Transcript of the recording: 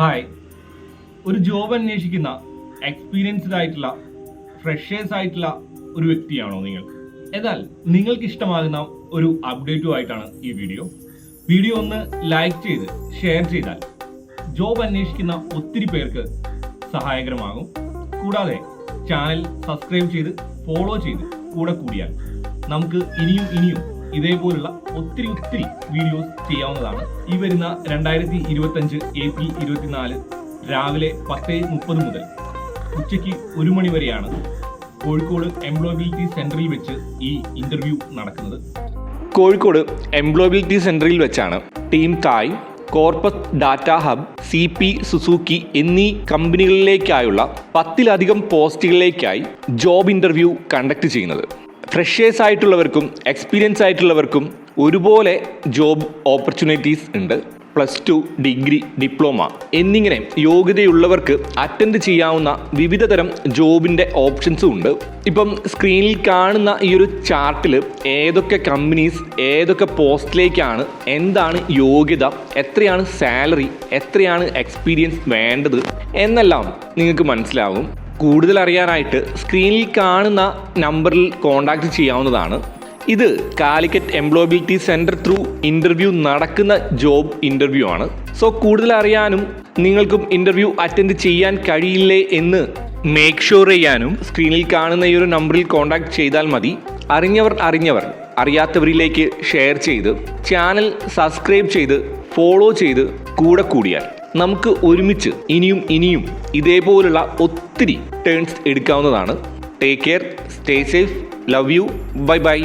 Hi, ഒരു job അന്വേഷിക്കുന്ന experienced ആയിട്ടുള്ള ഫ്രഷേഴ്സ് ആയിട്ടുള്ള ഒരു വ്യക്തിയാണോ നിങ്ങൾ? എന്നാൽ നിങ്ങൾക്ക് ഇഷ്ടമാകുന്ന ഒരു അപ്ഡേറ്റുമായിട്ടാണ് ഈ വീഡിയോ ഒന്ന് ലൈക്ക് ചെയ്ത് ഷെയർ ചെയ്താൽ ജോബ് അന്വേഷിക്കുന്ന ഒത്തിരി പേർക്ക് സഹായകരമാകും. കൂടാതെ ചാനൽ സബ്സ്ക്രൈബ് ചെയ്ത് ഫോളോ ചെയ്ത് കൂടിയാൽ നമുക്ക് ഇനിയും ഇതേപോലുള്ള ഒത്തിരി വീഡിയോസ് ചെയ്യാവുന്നതാണ്. ഈ വരുന്ന 2025 ഏപ്രിൽ 24 രാവിലെ 10:30 മുതൽ ഉച്ചയ്ക്ക് 1 മണി വരെയാണ് കോഴിക്കോട് എംപ്ലോയബിലിറ്റി സെന്ററിൽ വെച്ച് ഈ ഇന്റർവ്യൂ നടക്കുന്നത്. കോഴിക്കോട് എംപ്ലോയബിലിറ്റി സെന്ററിൽ വെച്ചാണ് ടീം തായ്, corpus data hub, CP Suzuki എന്നീ കമ്പനികളിലേക്കായുള്ള 10-ലധികം പോസ്റ്റുകളിലേക്കായി ജോബ് ഇന്റർവ്യൂ കണ്ടക്ട് ചെയ്യുന്നത്. ഫ്രഷേഴ്സ് ആയിട്ടുള്ളവർക്കും എക്സ്പീരിയൻസ് ആയിട്ടുള്ളവർക്കും ഒരുപോലെ ജോബ് ഓപ്പർച്യൂണിറ്റീസ് ഉണ്ട്. +2, ഡിഗ്രി, ഡിപ്ലോമ എന്നിങ്ങനെ യോഗ്യതയുള്ളവർക്ക് അറ്റൻഡ് ചെയ്യാവുന്ന വിവിധ തരം ജോബിൻ്റെ ഓപ്ഷൻസും ഉണ്ട്. ഇപ്പം സ്ക്രീനിൽ കാണുന്ന ഈ ഒരു ചാർട്ടിൽ ഏതൊക്കെ കമ്പനീസ് ഏതൊക്കെ പോസ്റ്റിലേക്കാണ്, എന്താണ് യോഗ്യത, എത്രയാണ് സാലറി, എത്രയാണ് എക്സ്പീരിയൻസ് വേണ്ടത് എന്നെല്ലാം നിങ്ങൾക്ക് മനസ്സിലാവും. കൂടുതൽ അറിയാനായിട്ട് സ്ക്രീനിൽ കാണുന്ന നമ്പറിൽ കോൺടാക്റ്റ് ചെയ്യാവുന്നതാണ്. ഇത് Calicut employability centre through interview നടക്കുന്ന ജോബ് ഇൻ്റർവ്യൂ ആണ്. സോ കൂടുതൽ അറിയാനും നിങ്ങൾക്കും ഇൻ്റർവ്യൂ അറ്റൻഡ് ചെയ്യാൻ കഴിയില്ലേ എന്ന് മേക്ക് ഷുവർ ചെയ്യാനും സ്ക്രീനിൽ കാണുന്ന ഈ ഒരു നമ്പറിൽ കോൺടാക്ട് ചെയ്താൽ മതി. അറിഞ്ഞവർ അറിയാത്തവരിലേക്ക് ഷെയർ ചെയ്ത് ചാനൽ സബ്സ്ക്രൈബ് ചെയ്ത് ഫോളോ ചെയ്ത് കൂടിയാൽ നമുക്ക് ഒരുമിച്ച് ഇനിയും ഇതേപോലുള്ള ഒത്തിരി ടേൺസ് എടുക്കാവുന്നതാണ്. Take care, stay safe, love you, by.